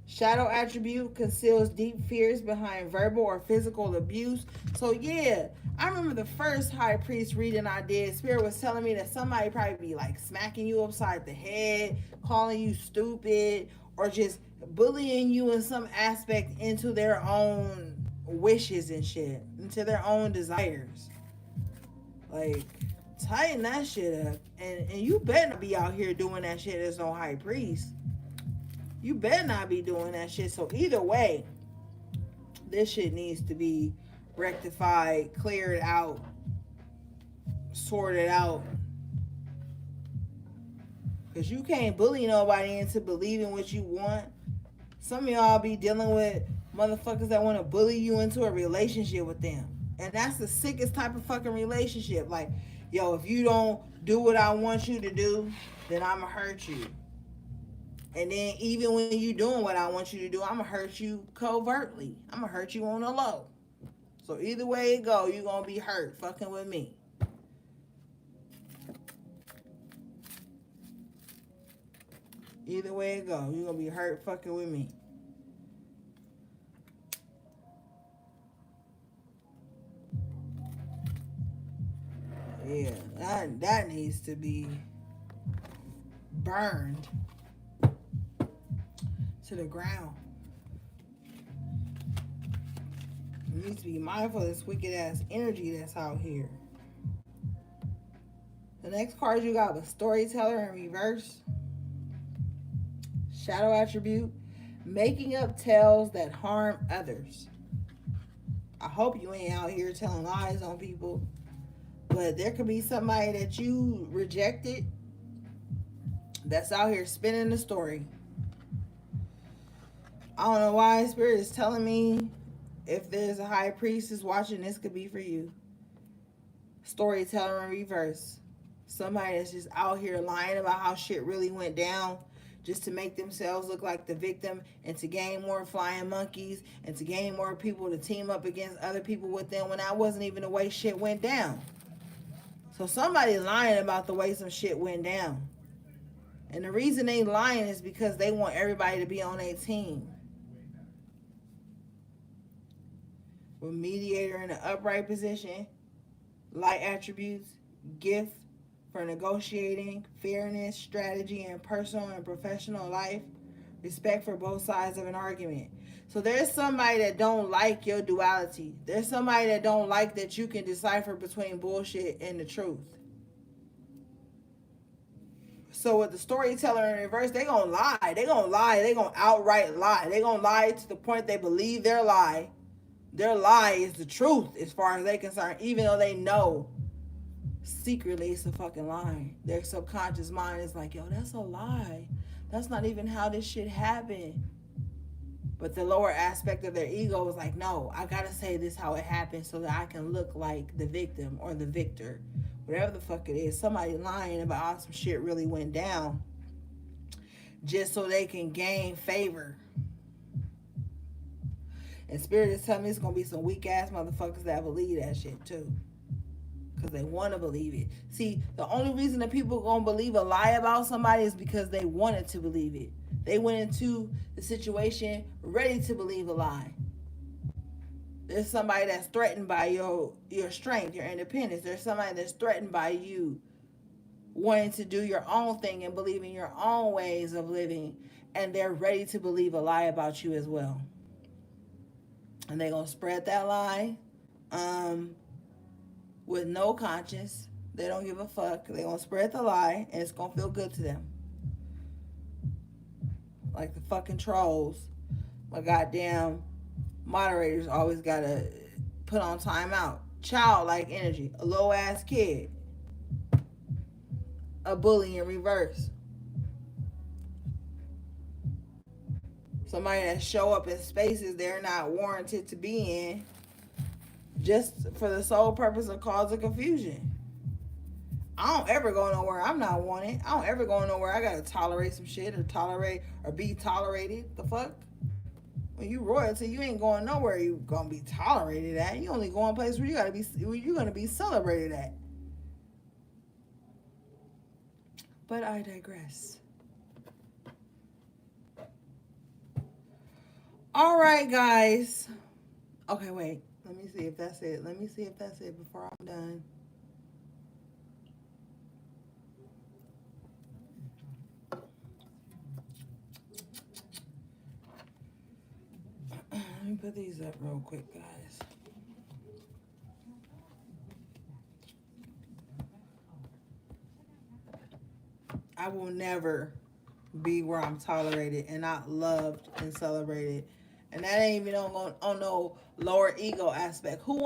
Shadow attribute conceals deep fears behind verbal or physical abuse. So yeah, I remember the first high priest reading I did. Spirit was telling me that somebody probably be like smacking you upside the head, calling you stupid, or just bullying you in some aspect into their own wishes and shit, into their own desires. Like, tighten that shit up. And you better not be out here doing that shit as no high priest. You better not be doing that shit. So either way, this shit needs to be rectified, cleared out, sorted out. Because you can't bully nobody into believing what you want. Some of y'all be dealing with motherfuckers that want to bully you into a relationship with them. And that's the sickest type of fucking relationship. Like, yo, if you don't do what I want you to do, then I'ma hurt you. And then even when you doing what I want you to do, I'm going to hurt you covertly. I'm going to hurt you on the low. So either way it go, you're going to be hurt fucking with me. Either way it go, you're going to be hurt fucking with me. Yeah, that needs to be burned to the ground. You need to be mindful of this wicked ass energy that's out here. The next card you got was storyteller in reverse. Shadow attribute, making up tales that harm others. I hope you ain't out here telling lies on people, but there could be somebody that you rejected that's out here spinning the story. I don't know why Spirit is telling me if there's a high priestess watching, this could be for you. Storyteller in reverse. Somebody that's just out here lying about how shit really went down just to make themselves look like the victim and to gain more flying monkeys and to gain more people to team up against other people with them when that wasn't even the way shit went down. So somebody lying about the way some shit went down. And the reason they lying is because they want everybody to be on their team. With mediator in the upright position, light attributes, gift for negotiating, fairness, strategy in personal and professional life, respect for both sides of an argument. So there's somebody that don't like your duality. There's somebody that don't like that you can decipher between bullshit and the truth. So with the storyteller in reverse, they gonna lie. They gonna lie. They gonna outright lie. They gonna lie to the point they believe their lie. Their lie is the truth as far as they concerned, even though they know secretly it's a fucking lie. Their subconscious mind is like, yo, that's a lie. That's not even how this shit happened. But the lower aspect of their ego is like, no, I gotta say this how it happened so that I can look like the victim or the victor. Whatever the fuck it is. Somebody lying about how some shit really went down just so they can gain favor. And Spirit is telling me it's going to be some weak ass motherfuckers that believe that shit too. Because they want to believe it. See, the only reason that people are going to believe a lie about somebody is because they wanted to believe it. They went into the situation ready to believe a lie. There's somebody that's threatened by your strength, your independence. There's somebody that's threatened by you wanting to do your own thing and believe in your own ways of living. And they're ready to believe a lie about you as well. And they're going to spread that lie with no conscience. They don't give a fuck. They're going to spread the lie and it's going to feel good to them. Like the fucking trolls. My goddamn moderators always got to put on timeout. Childlike energy. A low ass kid. A bully in reverse. Somebody that show up in spaces they're not warranted to be in just for the sole purpose of causing confusion. I don't ever go nowhere I'm not wanted. I don't ever go nowhere I gotta tolerate some shit or tolerate or be tolerated. The fuck? When you royalty, you ain't going nowhere you gonna be tolerated at. You only go in place where you're gonna be celebrated at. But I digress. All right, guys. Okay, wait. Let me see if that's it. Let me see if that's it before I'm done. Let me put these up real quick, guys. I will never be where I'm tolerated and not loved and celebrated. And that ain't even on no lower ego aspect. Who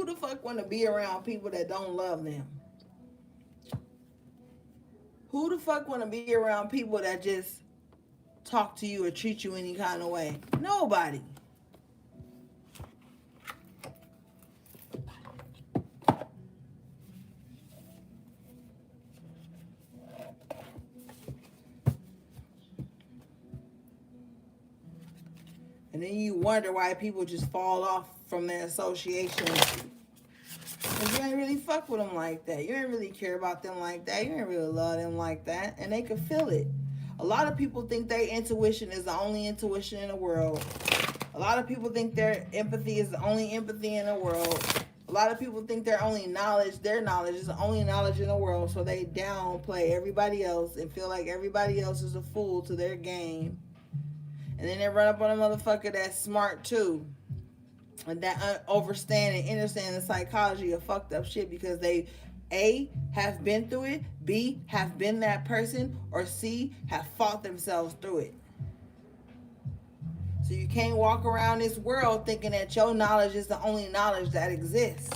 the fuck wanna be around people that don't love them? Who the fuck wanna be around people that just talk to you or treat you any kind of way? Nobody. And then you wonder why people just fall off from their association. Because you ain't really fuck with them like that. You ain't really care about them like that. You ain't really love them like that. And they can feel it. A lot of people think their intuition is the only intuition in the world. A lot of people think their empathy is the only empathy in the world. A lot of people think their knowledge is the only knowledge in the world. So they downplay everybody else and feel like everybody else is a fool to their game. And then they run up on a motherfucker that's smart too. And that understand and understand the psychology of fucked up shit because they A, have been through it, B, have been that person, or C, have fought themselves through it. So you can't walk around this world thinking that your knowledge is the only knowledge that exists.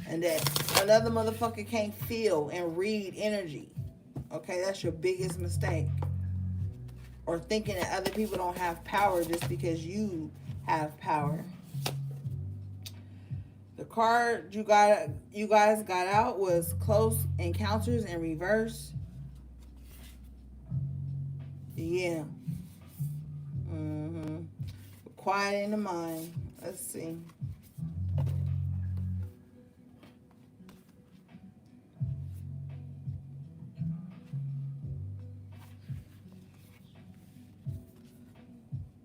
And that another motherfucker can't feel and read energy. Okay, that's your biggest mistake. Or thinking that other people don't have power just because you have power. The card you guys got out was Close Encounters in reverse. Yeah. Quiet in the mind. Let's see.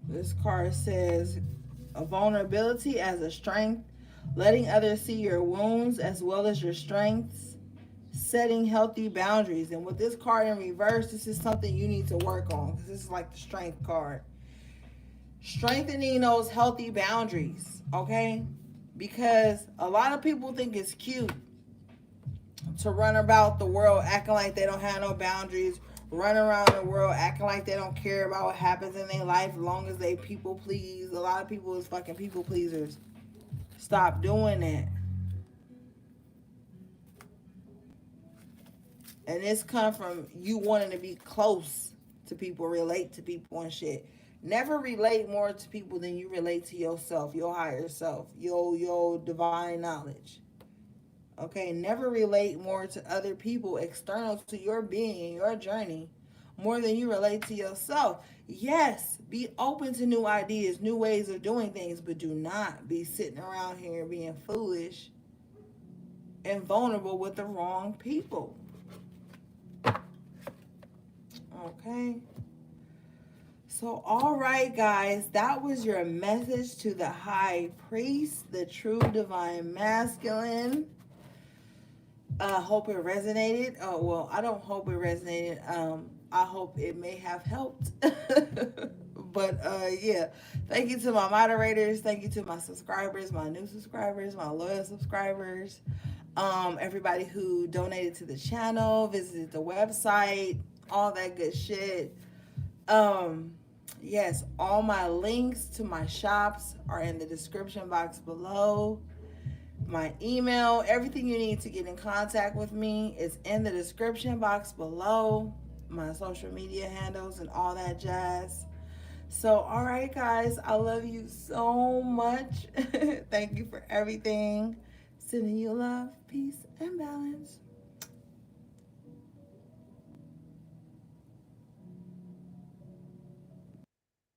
This card says a vulnerability as a strength, letting others see your wounds as well as your strengths, setting healthy boundaries. And with this card in reverse, this is something you need to work on because this is like the strength card. Strengthening those healthy boundaries, okay? Because a lot of people think it's cute to run about the world acting like they don't have no boundaries, run around the world acting like they don't care about what happens in their life as long as they people please. A lot of people is fucking people pleasers. Stop doing that. And this comes from you wanting to be close to people, relate to people and shit. Never relate more to people than you relate to yourself, your higher self, your divine knowledge. Okay, never relate more to other people external to your being and your journey more than you relate to yourself. Yes, be open to new ideas, new ways of doing things, but do not be sitting around here being foolish and vulnerable with the wrong people. Okay? So, all right, guys, that was your message to the high priest, the true divine masculine. Hope it resonated. Oh, well, I don't hope it resonated. I hope it may have helped. But yeah, thank you to my moderators. Thank you to my subscribers, my new subscribers, my loyal subscribers. Everybody who donated to the channel, visited the website, all that good shit. Um, yes, all my links to my shops are in the description box below. My email, everything you need to get in contact with me is in the description box below. My social media handles and all that jazz. So, all right, guys, I love you so much. Thank you for everything. Sending you love, peace, and balance.